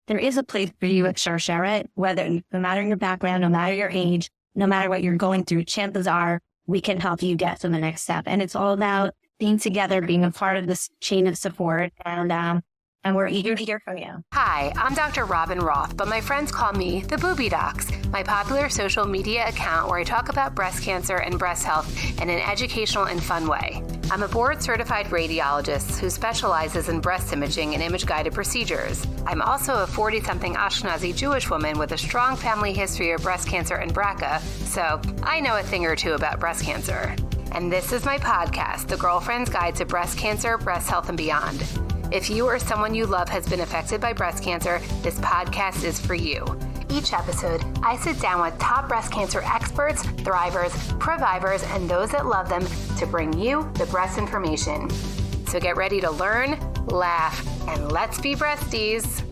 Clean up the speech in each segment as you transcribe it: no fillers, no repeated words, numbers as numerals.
there is a place for you at Sharsheret, no matter your background, no matter your age, no matter what you're going through, chances are we can help you get to the next step. And it's all about being together, being a part of this chain of support. And we're eager to hear from you. Hi, I'm Dr. Robyn Roth, but my friends call me the Booby Docs, my popular social media account where I talk about breast cancer and breast health in an educational and fun way. I'm a board-certified radiologist who specializes in breast imaging and image-guided procedures. I'm also a 40-something Ashkenazi Jewish woman with a strong family history of breast cancer and BRCA, so I know a thing or two about breast cancer. And this is my podcast, The Girlfriend's Guide to Breast Cancer, Breast Health, and Beyond. If you or someone you love has been affected by breast cancer, this podcast is for you. Each episode, I sit down with top breast cancer experts, thrivers, previvors, and those that love them to bring you the breast information. So get ready to learn, laugh, and let's be breasties.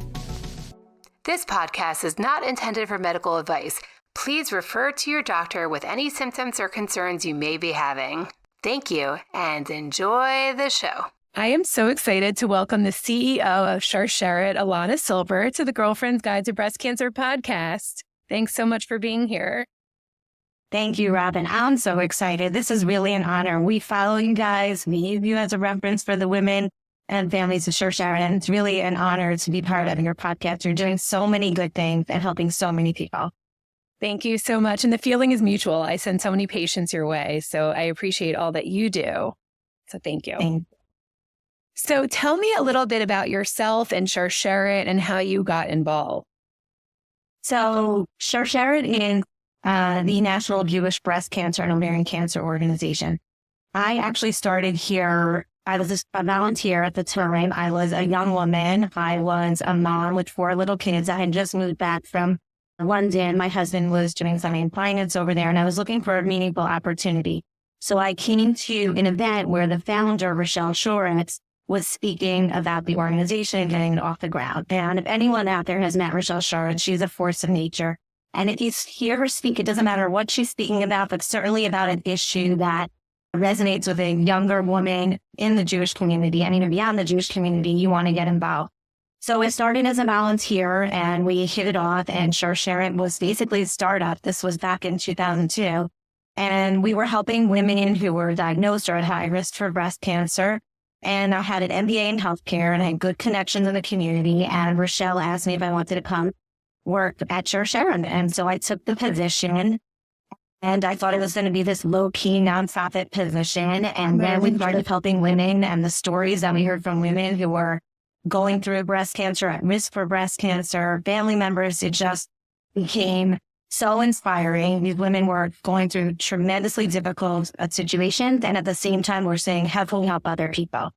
This podcast is not intended for medical advice. Please refer to your doctor with any symptoms or concerns you may be having. Thank you, and enjoy the show. I am so excited to welcome the CEO of Sharsheret, Elena Silber, to the Girlfriend's Guide to Breast Cancer podcast. Thanks so much for being here. Thank you, Robyn. I'm so excited. This is really an honor. We follow you guys. We use you as a reference for the women and families of Sharsheret, and it's really an honor to be part of your podcast. You're doing so many good things and helping so many people. Thank you so much. And the feeling is mutual. I send so many patients your way, so I appreciate all that you do. So thank you. Thank you. So tell me a little bit about yourself and Sharsheret and how you got involved. So Sharsheret is the National Jewish Breast Cancer and Ovarian Cancer Organization. I actually started here. I was a volunteer at the time. I was a young woman. I was a mom with 4 little kids. I had just moved back from London. My husband was doing something in finance over there, and I was looking for a meaningful opportunity. So I came to an event where the founder, Rochelle Shoratz, was speaking about the organization and getting it off the ground. And if anyone out there has met Rochelle Shoratz, she's a force of nature. And if you hear her speak, it doesn't matter what she's speaking about, but certainly about an issue that resonates with a younger woman in the Jewish community and even beyond the Jewish community, you want to get involved. So I started as a volunteer and we hit it off, and Sharsheret was basically a startup. This was back in 2002. And we were helping women who were diagnosed or at high risk for breast cancer. And I had an MBA in healthcare and I had good connections in the community. And Rochelle asked me if I wanted to come work at Sharsheret. And so I took the position, and I thought it was going to be this low-key nonprofit position. And then we started helping women, and the stories that we heard from women who were going through breast cancer, at risk for breast cancer, family members, it just became so inspiring. These women were going through tremendously difficult situations, and at the same time, we're saying, how can we help other people?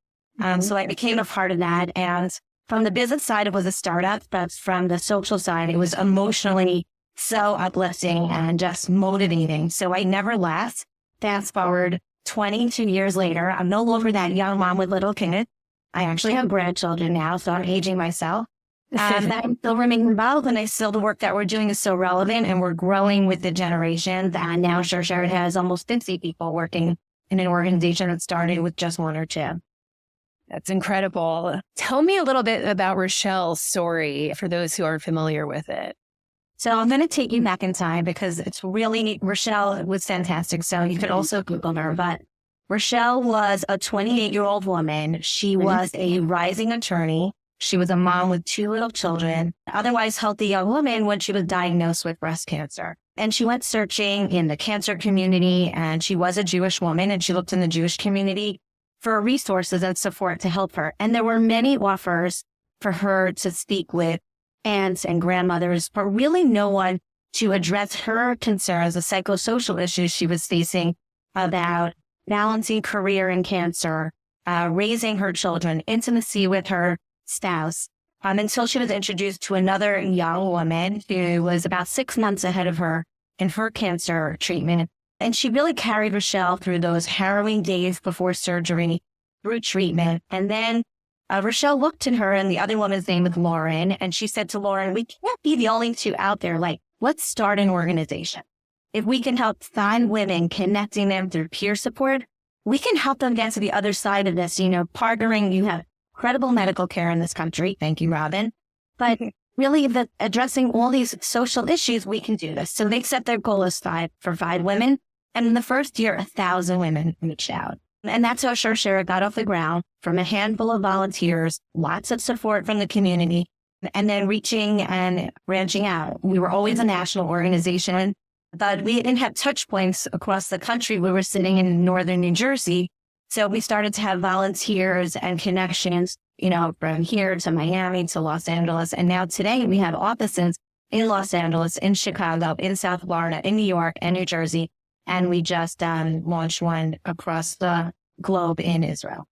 So I became a part of that. And from the business side, it was a startup, but from the social side, it was emotionally so uplifting and just motivating. So I never left. Fast forward 22 years later, I'm no longer that young mom with little kids. I actually have grandchildren now, so I'm aging myself. That still remain involved, and the work that we're doing is so relevant, and we're growing with the generation that now Sharsheret has almost 50 people working in an organization that started with just 1 or 2. That's incredible. Tell me a little bit about Rochelle's story for those who aren't familiar with it. So I'm going to take you back in time because it's really, Rochelle was fantastic. So you could also Google her, but Rochelle was a 28-year-old woman. She was a rising attorney. She was a mom with 2 little children, otherwise healthy young woman when she was diagnosed with breast cancer. And she went searching in the cancer community, and she was a Jewish woman, and she looked in the Jewish community for resources and support to help her. And there were many offers for her to speak with aunts and grandmothers, but really no one to address her concerns, the psychosocial issues she was facing about balancing career and cancer, raising her children, intimacy with her spouse, until she was introduced to another young woman who was about 6 months ahead of her in her cancer treatment. And she really carried Rochelle through those harrowing days before surgery, through treatment. And then Rochelle looked at her, and the other woman's name was Lauren. And she said to Lauren, we can't be the only 2 out there. Like, let's start an organization. If we can help find women, connecting them through peer support, we can help them get to the other side of this, partnering. You have incredible medical care in this country. Thank you, Robyn. But really addressing all these social issues, we can do this. So they set their goal as 5 women. And in the first year, 1,000 women reached out. And that's how Sharsheret got off the ground, from a handful of volunteers, lots of support from the community, and then reaching and branching out. We were always a national organization, but we didn't have touch points across the country. We were sitting in northern New Jersey. So we started to have volunteers and connections, from here to Miami to Los Angeles. And now today we have offices in Los Angeles, in Chicago, in South Florida, in New York, and New Jersey. And we just launched one across the globe in Israel.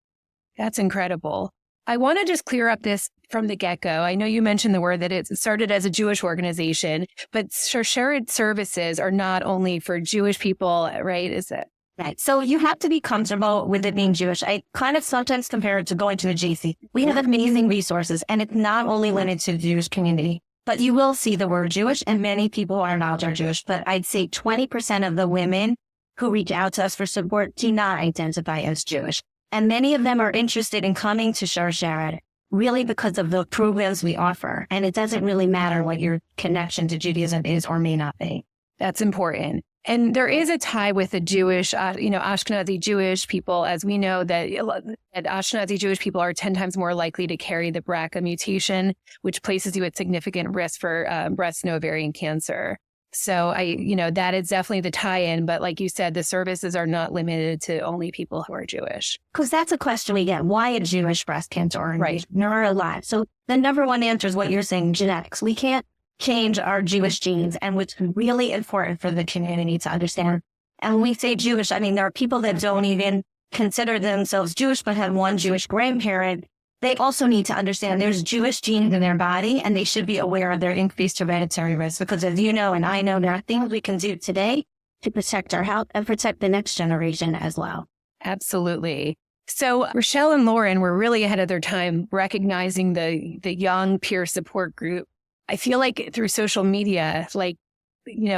That's incredible. I want to just clear up this from the get-go. I know you mentioned the word that it started as a Jewish organization, but Sharsheret services are not only for Jewish people, right? Is it? Right. So you have to be comfortable with it being Jewish. I kind of sometimes compare it to going to a JC. We have amazing resources, and it's not only limited to the Jewish community, but you will see the word Jewish, and many people are not Jewish. But I'd say 20% of the women who reach out to us for support do not identify as Jewish. And many of them are interested in coming to Sharsheret really because of the programs we offer. And it doesn't really matter what your connection to Judaism is or may not be. That's important. And there is a tie with the Jewish, Ashkenazi Jewish people, as we know that Ashkenazi Jewish people are 10 times more likely to carry the BRCA mutation, which places you at significant risk for breast and ovarian cancer. So that is definitely the tie-in. But like you said, the services are not limited to only people who are Jewish. Because that's a question we get. Why a Jewish breast cancer organization? Right. There are a lot. So the number one answer is what you're saying, genetics. We can't change our Jewish genes, and what's really important for the community to understand. And when we say Jewish, I mean, there are people that don't even consider themselves Jewish, but have one Jewish grandparent. They also need to understand there's Jewish genes in their body, and they should be aware of their increased hereditary risk, because as you know, and I know, there are things we can do today to protect our health and protect the next generation as well. Absolutely. So Rochelle and Lauren were really ahead of their time recognizing the young peer support group. I feel like through social media,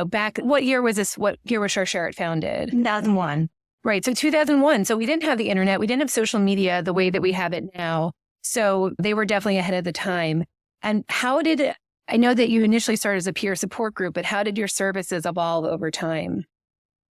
back, what year was this? What year was Sharsheret founded? 2001. Right. So 2001. So we didn't have the internet. We didn't have social media the way that we have it now. So they were definitely ahead of the time. And I know that you initially started as a peer support group, but how did your services evolve over time?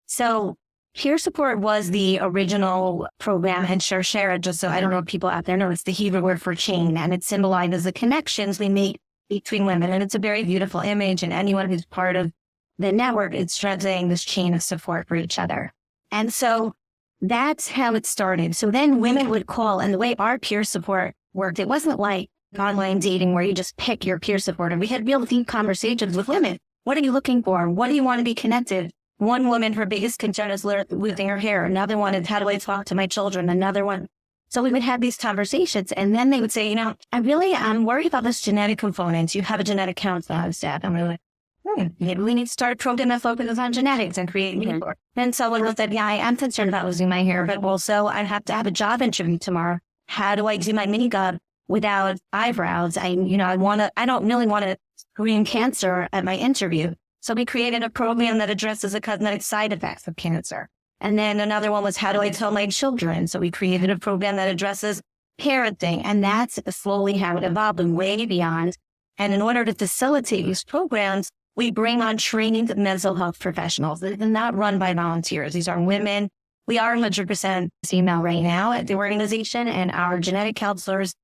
So peer support was the original program, and Sharsheret, just so I don't know if people out there know, it's the Hebrew word for chain, and it symbolizes the connections we make between women. And it's a very beautiful image, and anyone who's part of the network is strengthening this chain of support for each other. And so that's how it started. So then women would call, and the way our peer support worked, it wasn't like online dating where you just pick your peer supporter. We had real deep conversations with women. What are you looking for? What do you want to be connected? One woman, her biggest concern is losing her hair. Another one is, how do I talk to my children? Another one. So we would have these conversations, and then they would say, I'm worried about this genetic component. You have a genetic counselor on staff. I'm really like, maybe we need to start a program that focuses on genetics and create more. Then someone will say, I am concerned about losing my hair, but also I have to have a job interview tomorrow. How do I do my makeup without eyebrows? I don't really want to screen cancer at my interview. So we created a program that addresses the cosmetic side effects of cancer. And then another one was, how do I tell my children? So we created a program that addresses parenting. And that's slowly how it evolved and way beyond. And in order to facilitate these programs, we bring on trained mental health professionals. They're not run by volunteers. These are women. We are 100% female right now at the organization, and our genetic counselors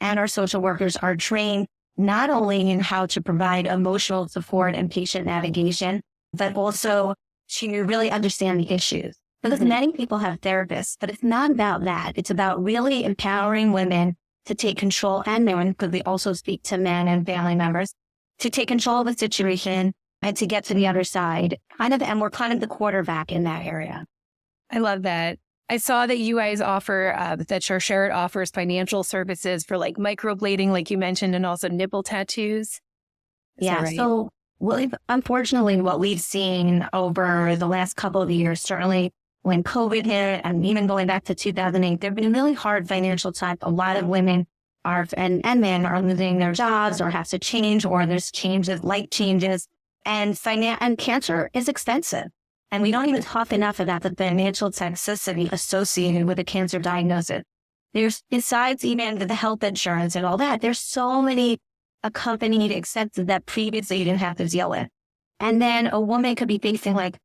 and our social workers are trained not only in how to provide emotional support and patient navigation, but also to really understand the issues. Because many people have therapists, but it's not about that. It's about really empowering women to take control, and men, because we also speak to men and family members, to take control of the situation and to get to the other side. And we're kind of the quarterback in that area. I love that. I saw that you guys offer, that Sharsheret offers financial services for like microblading, like you mentioned, and also nipple tattoos. Yeah. Right? So unfortunately, what we've seen over the last couple of years, certainly when COVID hit and even going back to 2008, there have been really hard financial times. A lot of women and men are losing their jobs or have to change, or there's changes, life changes, and cancer is expensive. And we don't even talk enough about the financial toxicity associated with a cancer diagnosis. There's, besides even the health insurance and all that, there's so many accompanied expenses that previously you didn't have to deal with. And then a woman could be facing like,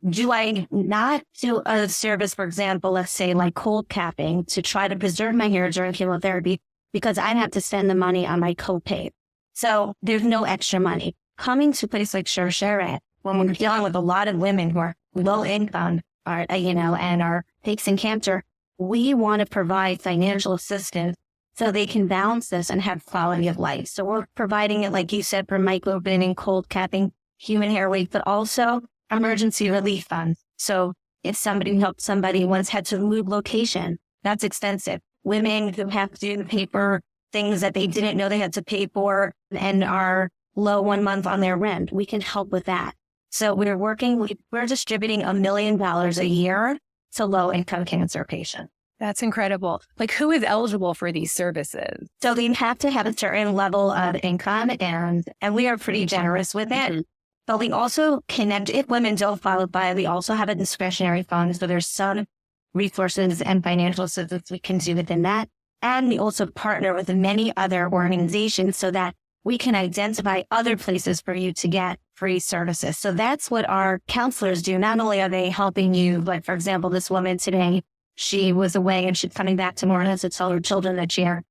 do I not do a service, for example, let's say like cold capping to try to preserve my hair during chemotherapy because I'd have to spend the money on my copay. So there's no extra money. Coming to a place like Sharsheret, when we're dealing with a lot of women who are low income, and are facing cancer, we want to provide financial assistance so they can balance this and have quality of life. So we're providing it, like you said, for microblading, cold capping, human hair wig, but also emergency relief funds. So if somebody helps somebody once had to move location, that's expensive. Women who have to pay for things that they didn't know they had to pay for and are low 1 month on their rent, we can help with that. So we're distributing $1 million a year to low income cancer patients. That's incredible. Like, who is eligible for these services? So they have to have a certain level of income, and we are pretty generous with it. But we also connect, if women don't qualify, we also have a discretionary fund. So there's some resources and financial assistance we can do within that. And we also partner with many other organizations so that we can identify other places for you to get free services. So that's what our counselors do. Not only are they helping you, like, for example, this woman today, she was away and she's coming back tomorrow to tell her children that she had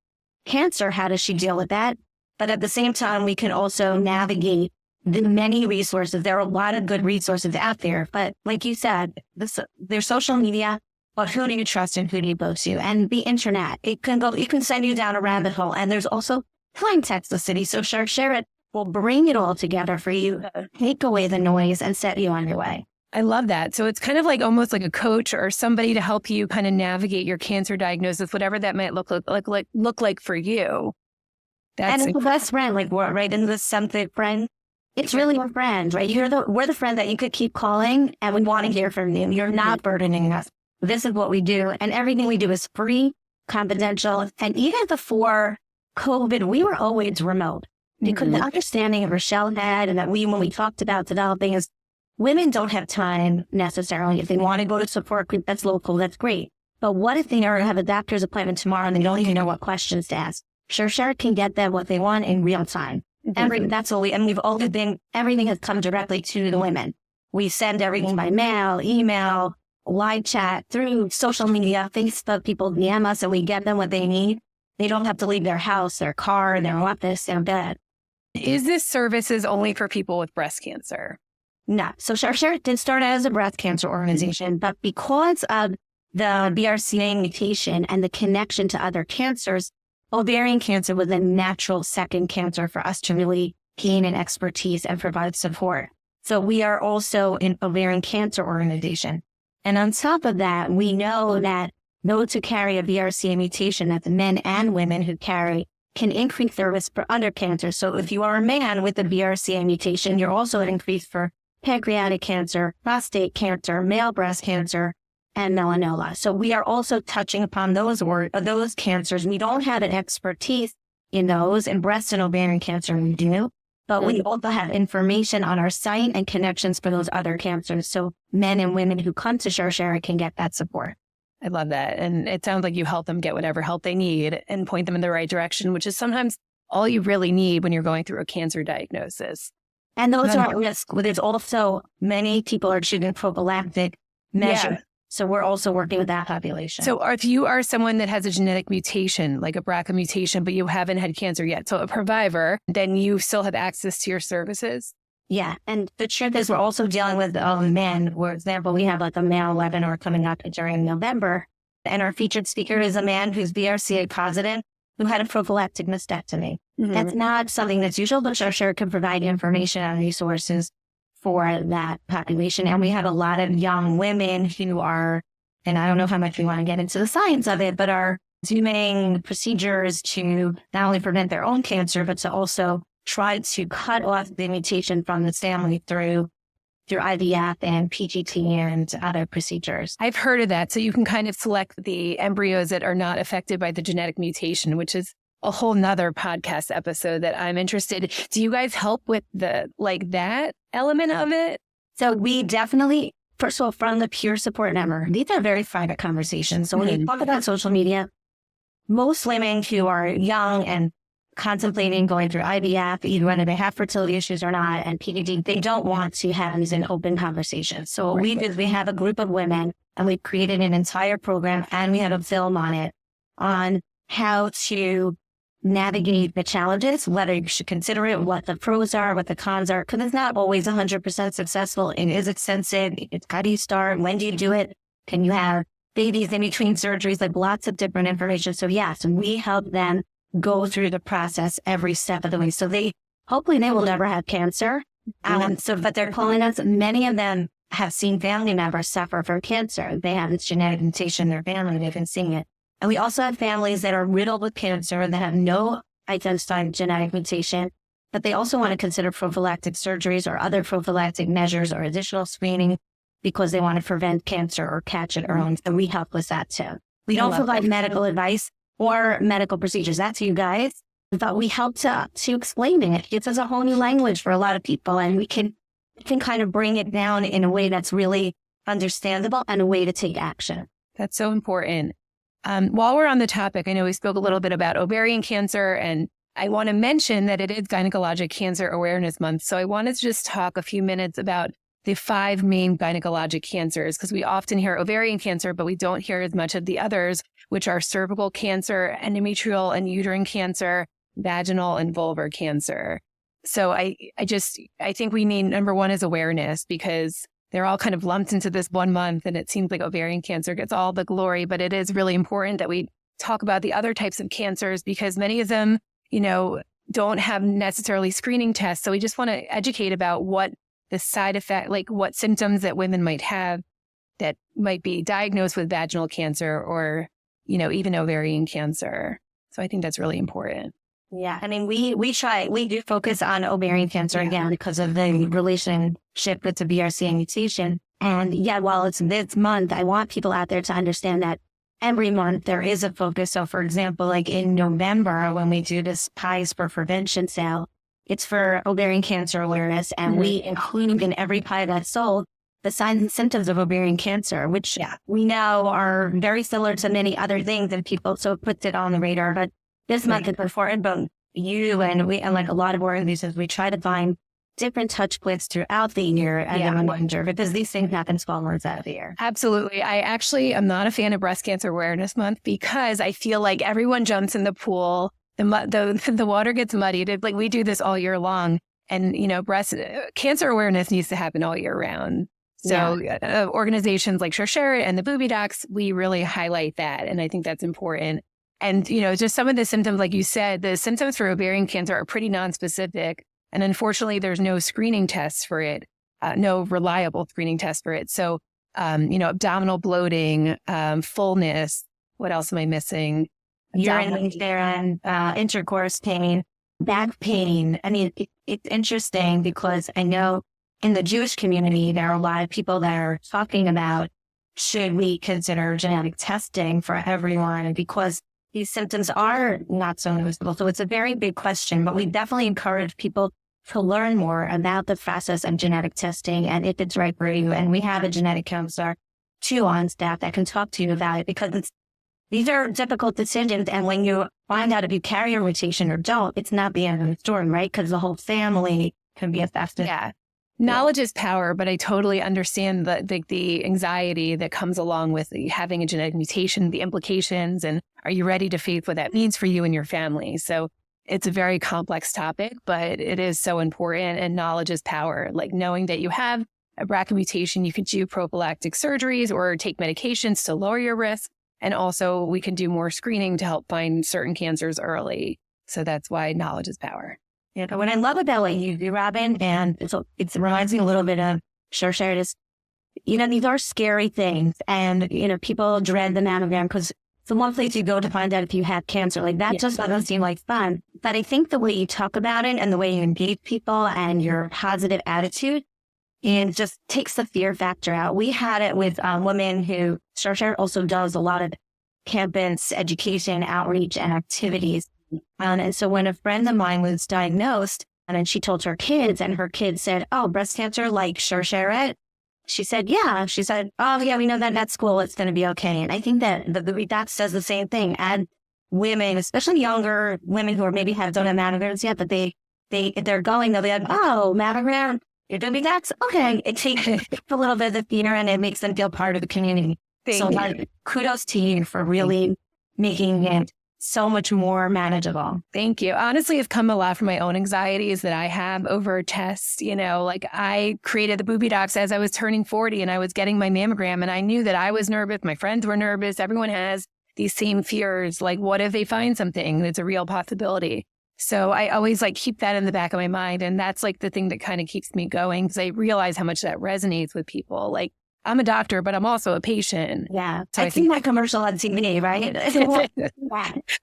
cancer. How does she deal with that? But at the same time, we can also navigate the many resources. There are a lot of good resources out there. But like you said, there's social media, but who do you trust and who do you go to? And the internet, it can send you down a rabbit hole. And there's also plain text the city. So Sharsheret will bring it all together for you, take away the noise and set you on your way. I love that. So it's kind of like almost like a coach or somebody to help you kind of navigate your cancer diagnosis, whatever that might look like for you. And it's the best friend, like, right in the something friend. It's really a friend, right? We're the friend that you could keep calling and we want to hear from you. You're not burdening us. This is what we do. And everything we do is free, confidential. And even before COVID, we were always remote. Because the understanding of Rochelle had and that when we talked about developing is women don't have time necessarily. If they want to go to support group that's local, that's great. But what if they have a doctor's appointment tomorrow and they don't even know what questions to ask? Sharsheret can get them what they want in real time. That's what we've always been, everything has come directly to the women. We send everything by mail, email, live chat, through social media, Facebook. People DM us and we get them what they need. They don't have to leave their house, their car, their office, their bed. Is this services only for people with breast cancer? No. So Sharsheret did start out as a breast cancer organization, but because of the BRCA mutation and the connection to other cancers, ovarian cancer was a natural second cancer for us to really gain an expertise and provide support. So we are also an ovarian cancer organization. And on top of that, we know that those who carry a BRCA mutation, that the men and women who carry, can increase their risk for other cancers. So if you are a man with a BRCA mutation, you're also at increased for pancreatic cancer, prostate cancer, male breast cancer, and melanoma. So we are also touching upon those cancers. We don't have an expertise in those. In breast and ovarian cancer, we do. But we also have information on our site and connections for those other cancers. So men and women who come to Sharsheret can get that support. I love that. And it sounds like you help them get whatever help they need and point them in the right direction, which is sometimes all you really need when you're going through a cancer diagnosis. And those are at risk. There's also many people are choosing prophylactic measures. Yeah. So we're also working with that population. So if you are someone that has a genetic mutation, like a BRCA mutation, but you haven't had cancer yet, so a Proviver, then you still have access to your services? Yeah. And the truth is we're also dealing with men. For example, we have like a male webinar coming up during November. And our featured speaker is a man who's BRCA positive who had a prophylactic mastectomy. That's not something that's usual, but Sharsheret can provide information and resources for that population. And we have a lot of young women who are, and I don't know how much we want to get into the science of it, but are doing procedures to not only prevent their own cancer, but to also try to cut off the mutation from the family through IVF and PGT and other procedures. I've heard of that. So you can kind of select the embryos that are not affected by the genetic mutation, which is a whole nother podcast episode that I'm interested. Do you guys help with that element of it? So we definitely, first of all, from the peer support network, these are very private conversations. So when you talk about social media, most women who are young and contemplating going through IVF, either whether they have fertility issues or not, and PDD, they don't want to have these an open conversation. So what we did, we have a group of women, and we've created an entire program, and we have a film on it on how to navigate the challenges, whether you should consider it, what the pros are, what the cons are, because it's not always 100% successful. It is expensive. It's how do you start? When do you do it? Can you have babies in between surgeries? Like lots of different information. So yes, we help them go through the process every step of the way. So hopefully they will never have cancer. But they're calling us. Many of them have seen family members suffer from cancer. They have this genetic mutation in their family. They've been seeing it. And we also have families that are riddled with cancer that have no identified genetic mutation, but they also want to consider prophylactic surgeries or other prophylactic measures or additional screening because they want to prevent cancer or catch it early. So we help with that too. We don't provide medical advice or medical procedures. That's you guys. But we help to explain it. It gives us a whole new language for a lot of people. And we can kind of bring it down in a way that's really understandable and a way to take action. That's so important. While we're on the topic, I know we spoke a little bit about ovarian cancer, and I want to mention that it is Gynecologic Cancer Awareness Month. So I wanted to just talk a few minutes about the 5 main gynecologic cancers, because we often hear ovarian cancer, but we don't hear as much of the others, which are cervical cancer, endometrial and uterine cancer, vaginal and vulvar cancer. So I think we need, number one is awareness, because they're all kind of lumped into this one month, and it seems like ovarian cancer gets all the glory, but it is really important that we talk about the other types of cancers, because many of them, don't have necessarily screening tests. So we just want to educate about what the side effect, like what symptoms that women might have that might be diagnosed with vaginal cancer or, even ovarian cancer. So I think that's really important. Yeah. I mean, we do focus on ovarian cancer again because of the relationship with the BRCA mutation. And while it's this month, I want people out there to understand that every month there is a focus. So for example, like in November, when we do this Pies for Prevention sale, it's for ovarian cancer awareness. And we include in every pie that's sold the signs and symptoms of ovarian cancer, which we know are very similar to many other things, and people so it puts it on the radar. But this month is important, but you and we, and like a lot of organizations, we try to find different touch points throughout the year as a reminder, because these things happen 12 months out of the year. Absolutely. I actually am not a fan of Breast Cancer Awareness Month because I feel like everyone jumps in the pool, the water gets muddied. Like we do this all year long, and breast cancer awareness needs to happen all year round. So organizations like Sharsheret and the Booby Docs, we really highlight that, and I think that's important. And, just some of the symptoms, like you said, the symptoms for ovarian cancer are pretty nonspecific. And unfortunately, there's no screening tests for it, no reliable screening test for it. So, abdominal bloating, fullness. What else am I missing? Urine, intercourse pain, back pain. I mean, it's interesting because I know in the Jewish community, there are a lot of people that are talking about, should we consider genetic testing for everyone? Because these symptoms are not so noticeable. So it's a very big question, but we definitely encourage people to learn more about the process of genetic testing and if it's right for you. And we have a genetic counselor too on staff that can talk to you about it, because these are difficult decisions. And when you find out if you carry a mutation or don't, it's not the end of the story, right? Because the whole family can be affected. Yeah. Knowledge is power, but I totally understand the anxiety that comes along with having a genetic mutation, the implications, and are you ready to face what that means for you and your family? So it's a very complex topic, but it is so important, and knowledge is power. Like knowing that you have a BRCA mutation, you can do prophylactic surgeries or take medications to lower your risk. And also we can do more screening to help find certain cancers early. So that's why knowledge is power. But what I love about what you do, Robyn, and it reminds me a little bit of Sharsheret, is, these are scary things. And, people dread the mammogram because it's the one place you go to find out if you have cancer. Like that just doesn't seem like fun. But I think the way you talk about it and the way you engage people and your positive attitude, it just takes the fear factor out. We had it with women who, Sharsheret also does a lot of campus education, outreach, and activities. And so when a friend of mine was diagnosed, and then she told her kids, and her kids said, "Oh, breast cancer like Sharsheret?" She said, "Yeah." She said, "Oh, yeah, we know that at school it's going to be okay." And I think that the doc says the same thing. Add women, especially younger women who are maybe don't have mammograms yet, but if they're going, they'll be like, oh, mammogram, you're doing that? Okay. It takes a little bit of the fear and it makes them feel part of the community. Thank you. Kudos to you for really making it so much more manageable. Thank you. Honestly, it's come a lot from my own anxieties that I have over tests. Like I created the Booby Docs as I was turning 40 and I was getting my mammogram and I knew that I was nervous. My friends were nervous. Everyone has these same fears. Like, what if they find something that's a real possibility? So I always keep that in the back of my mind. And that's the thing that kind of keeps me going because I realize how much that resonates with people. Like, I'm a doctor, but I'm also a patient. Yeah. So I've seen that commercial on TV, right?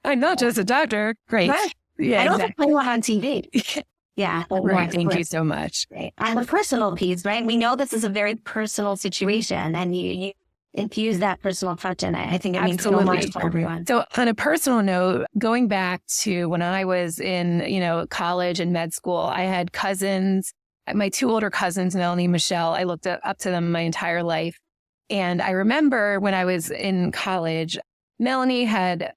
I'm not just a doctor. Great. Right. Yeah, I don't play one on TV. Yeah. Right. Thank you so much. Right. On the personal piece, right? We know this is a very personal situation and you infuse that personal touch in it. I think it means so much for everyone. So on a personal note, going back to when I was in, college and med school, I had cousins. My two older cousins, Melanie and Michelle, I looked up to them my entire life. And I remember when I was in college, Melanie had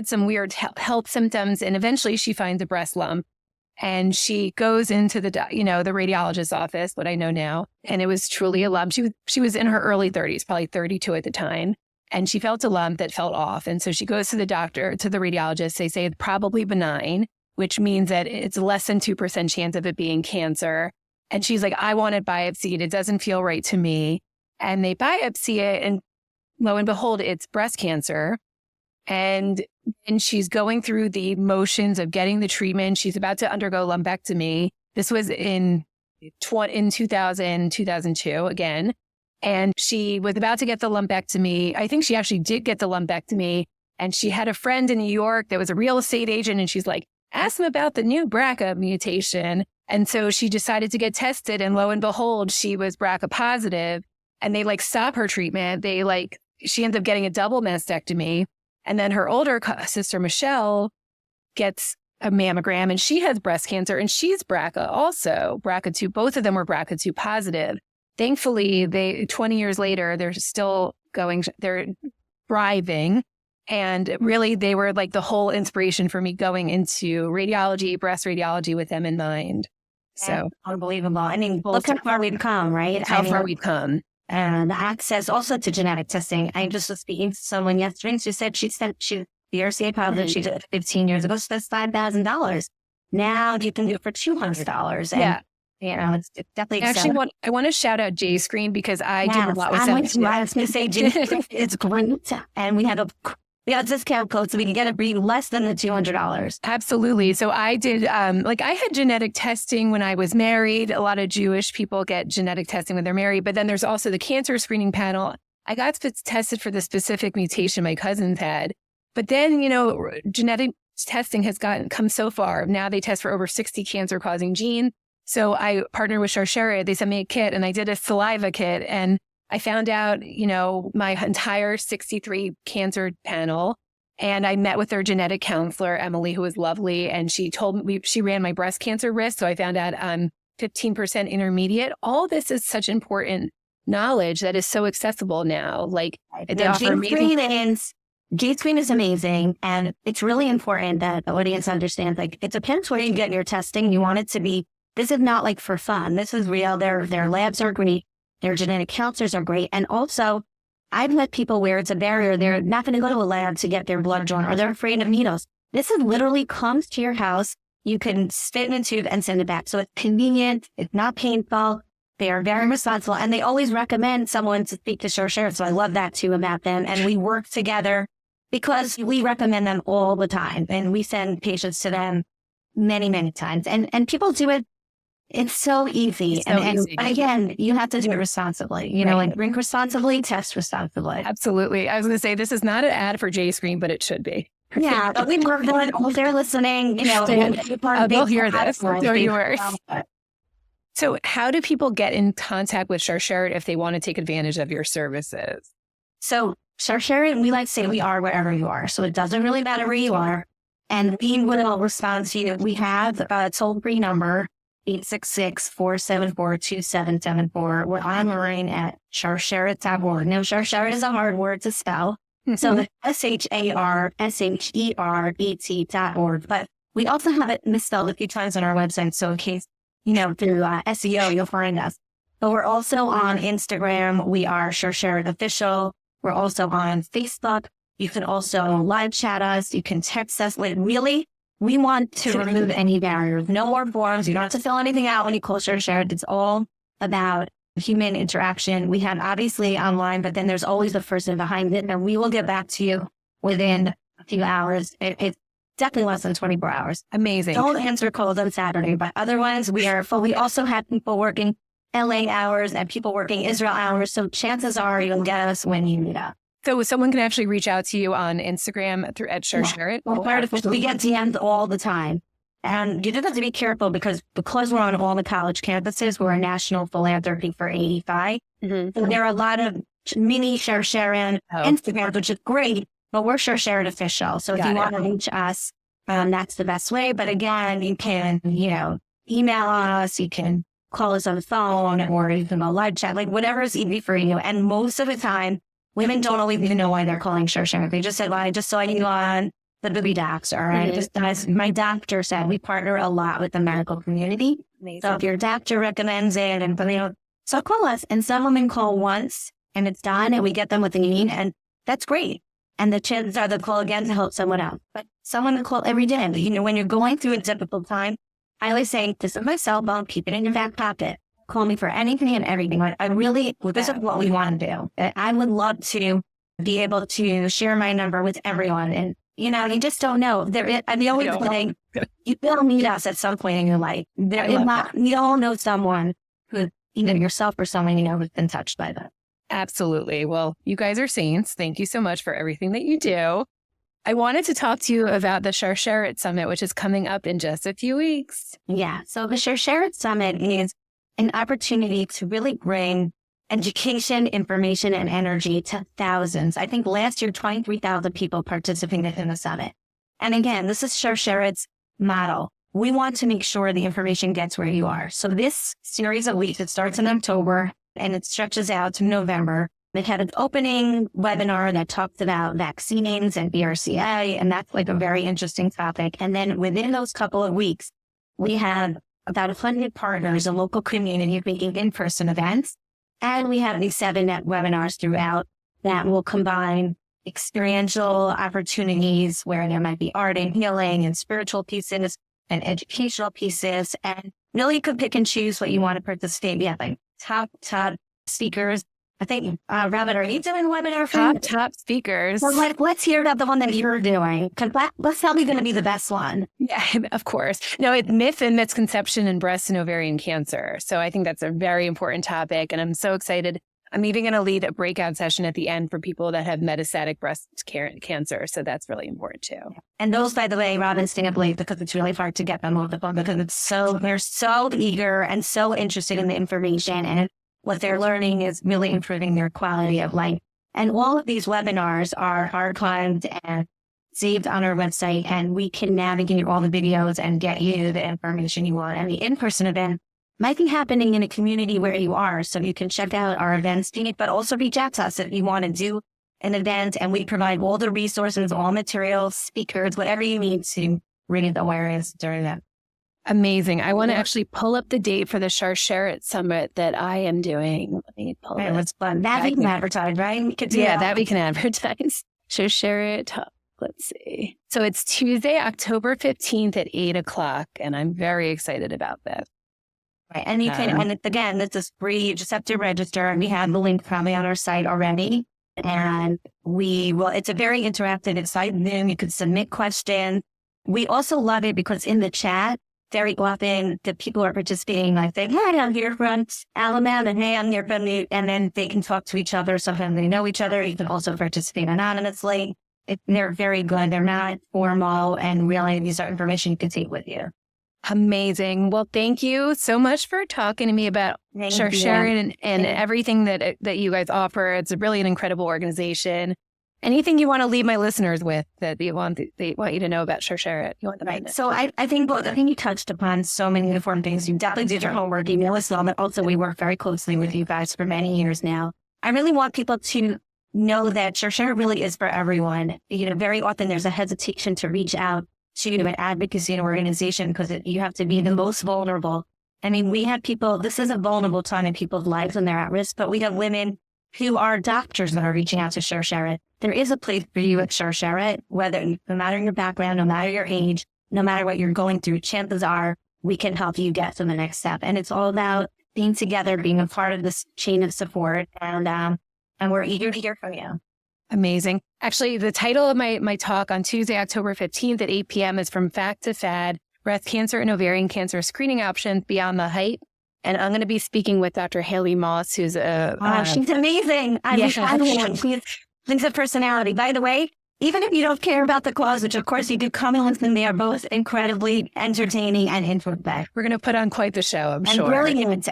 some weird health symptoms and eventually she finds a breast lump and she goes into the radiologist's office, what I know now. And it was truly a lump. She was in her early 30s, probably 32 at the time. And she felt a lump that felt off. And so she goes to the doctor, to the radiologist. They say it's probably benign, which means that it's less than 2% chance of it being cancer. And she's like, I want it biopsied. It doesn't feel right to me. And they biopsy it. And lo and behold, it's breast cancer. And she's going through the motions of getting the treatment. She's about to undergo lumpectomy. This was in 2000, 2002 again. And she was about to get the lumpectomy. I think she actually did get the lumpectomy. And she had a friend in New York that was a real estate agent. And she's like, ask them about the new BRCA mutation. And so she decided to get tested. And lo and behold, she was BRCA positive. And they stop her treatment. She ends up getting a double mastectomy. And then her older sister, Michelle, gets a mammogram and she has breast cancer and she's BRCA also, BRCA2. Both of them were BRCA2 positive. Thankfully, 20 years later, they're still they're thriving. And really, they were the whole inspiration for me going into radiology, breast radiology with them in mind. So unbelievable. I mean, look how far we've come, right? How far we've come. And the access also to genetic testing. I just was speaking to someone yesterday. She said she BRCA positive. She did it 15 years ago. So that's $5,000. Now you can do it for $200. And, it's definitely actually. I want to shout out JScreen because I did a lot with them. I was going to say, it's great. And we had a discount code so we can get it for you less than the $200. Absolutely. So I did, I had genetic testing when I was married. A lot of Jewish people get genetic testing when they're married, but then there's also the cancer screening panel. I got tested for the specific mutation my cousins had, but then, genetic testing has come so far. Now they test for over 60 cancer causing genes. So I partnered with Sharsheret. They sent me a kit and I did a saliva kit and I found out, my entire 63 cancer panel, and I met with their genetic counselor, Emily, who was lovely. And she told me, she ran my breast cancer risk. So I found out I'm 15% intermediate. All this is such important knowledge that is so accessible now. G-Screen is amazing. And it's really important that the audience understands, it depends where you get your testing. You want it to be, this is not for fun. This is real. Their labs are great. Their genetic counselors are great. And also, I've met people where it's a barrier. They're not going to go to a lab to get their blood drawn or they're afraid of needles. This is literally comes to your house. You can spit in a tube and send it back. So it's convenient. It's not painful. They are very responsible. And they always recommend someone to speak to Sharsheret. So I love that too about them. And we work together because we recommend them all the time. And we send patients to them many, many times. And people do it. It's so easy. It's so easy. And again, you have to do it responsibly. Drink responsibly, test responsibly. Absolutely. I was going to say, this is not an ad for JScreen, but it should be. Yeah, but we work on it. If they're listening, they'll hear this. Don't you worry. So how do people get in contact with Sharsheret if they want to take advantage of your services? So Sharsheret, we like to say we are wherever you are. So it doesn't really matter where you are. And we will respond to you. We have a toll-free number, 866-474-2774. We're online at sharsheret.org. Now, Sharsheret is a hard word to spell. So SHARSHERET.org. But we also have it misspelled a few times on our website. So in case, through SEO, you'll find us. But we're also on Instagram. We are Sharsheret Official. We're also on Facebook. You can also live chat us. You can text us. Really, we want to remove any barriers. No more forms. You don't have to fill anything out when you call Sharsheret. It's all about human interaction. We have obviously online, but then there's always a person behind it, and we will get back to you within a few hours. It's definitely less than 24 hours. Amazing. Don't answer calls on Saturday, but otherwise we are full. We also have people working LA hours and people working Israel hours. So chances are you'll get us when you need us. So someone can actually reach out to you on Instagram through @Sharsheret. We get DMs all the time. And you just have to be careful because we're on all the college campuses, we're a national philanthropy for 85. So there are a lot of mini Sharsheret Instagrams, which is great, but we're Sharsheret Official. So if you want to reach us, that's the best way. But again, you can, email us, you can call us on the phone, or you can go live chat, whatever is easy for you. And most of the time, women don't always even know why they're calling Sharsheret. They just said, well, I just saw you on the booby docs, or my doctor said. We partner a lot with the medical community. Amazing. So if your doctor recommends it, so call us. And some women call once and it's done and we get them what they need, and that's great. And the chances are they'll call again to help someone else. But some women call every day. When you're going through a difficult time, I always say, this is my cell phone, keep it in your back pocket. Call me for anything and everything. This is what we want to do. I would love to be able to share my number with everyone. And you just don't know. The only thing, you will meet us at some point in your life. You all know someone who, either yourself or someone who's been touched by that. Absolutely. Well, you guys are saints. Thank you so much for everything that you do. I wanted to talk to you about the Sharsheret Summit, which is coming up in just a few weeks. Yeah. So the Sharsheret Summit is an opportunity to really bring education, information, and energy to thousands. I think last year, 23,000 people participated in the summit. And again, this is Sharsheret's model. We want to make sure the information gets where you are. So this series of weeks, it starts in October and it stretches out to November. They had an opening webinar that talked about vaccines and BRCA, and that's a very interesting topic. And then within those couple of weeks, we have about 100 partners in local communities making in-person events. And we have these 7 webinars throughout that will combine experiential opportunities where there might be art and healing and spiritual pieces and educational pieces. And really you could pick and choose what you want to participate. We have top speakers. I think, Robyn, are you doing a webinar for top speakers? Well, let's hear about the one that you're doing, because that's probably going to be the best one. Yeah, of course. No, it's myth and misconception in breast and ovarian cancer. So I think that's a very important topic, and I'm so excited. I'm even going to lead a breakout session at the end for people that have metastatic breast cancer. So that's really important too. And those, by the way, Robyn, stay up late because it's really hard to get them on the phone because they're so eager and so interested in the information, and what they're learning is really improving their quality of life. And all of these webinars are archived and saved on our website, and we can navigate all the videos and get you the information you want. And the in-person event might be happening in a community where you are, so you can check out our events feed, but also reach out to us if you want to do an event, and we provide all the resources, all materials, speakers, whatever you need to raise awareness during that. Amazing. I want to actually pull up the date for the Sharsheret Summit that I am doing. Let me pull it. It's fun. That we can advertise, right? We that we can advertise. Sharsheret, let's see. So it's Tuesday, October 15th at 8:00, and I'm very excited about that. Right. And you can, and again, this is free. You just have to register. We have the link probably on our site already. And it's a very interactive site. Then you can submit questions. We also love it because in the chat, very often the people who are participating might say, hey, I'm here from Alabama, and hey, I'm here from New, and then they can talk to each other. Sometimes they know each other. You can also participate anonymously. They're very good. They're not formal, and really these are information you can take with you. Amazing. Well, thank you so much for talking to me about Sharsheret and everything that you guys offer. It's really an incredible organization. Anything you want to leave my listeners with that they want you to know about Sharsheret? You want them to know? So I think you touched upon so many important things. You definitely did your homework. Email us all, but also we work very closely with you guys for many years now. I really want people to know that Sharsheret really is for everyone. Very often there's a hesitation to reach out to an advocacy organization because you have to be the most vulnerable. I mean, we have people, this is a vulnerable time in people's lives when they're at risk, but we have women who are doctors that are reaching out to Sharsheret. There is a place for you at Sharsheret, no matter your background, no matter your age, no matter what you're going through, chances are we can help you get to the next step. And it's all about being together, being a part of this chain of support. And we're eager to hear from you. Amazing. Actually, the title of my talk on Tuesday, October 15th at 8 p.m. is From Fact to Fad, Breast Cancer and Ovarian Cancer Screening Options Beyond the Hype. And I'm going to be speaking with Dr. Haley Moss, who's she's amazing. She's a personality. By the way, even if you don't care about the cause, which of course you do, come and listen. They are both incredibly entertaining and informative. We're going to put on quite the show, I'm sure.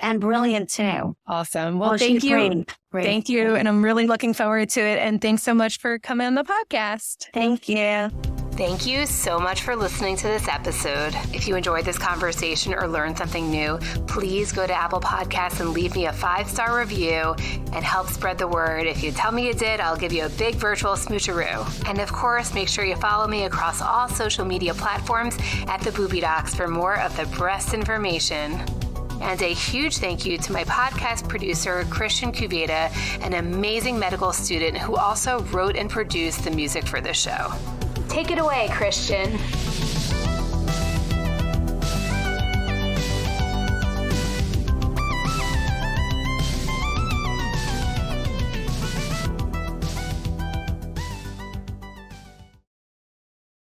And brilliant too. Awesome. Well, thank you. Great. Thank you. And I'm really looking forward to it. And thanks so much for coming on the podcast. Thank you. Thank you so much for listening to this episode. If you enjoyed this conversation or learned something new, please go to Apple Podcasts and leave me a 5-star review and help spread the word. If you tell me you did, I'll give you a big virtual smoocheroo. And of course, make sure you follow me across all social media platforms at The Booby Docs for more of the breast information. And a huge thank you to my podcast producer, Christian Cuveta, an amazing medical student who also wrote and produced the music for this show. Take it away, Christian.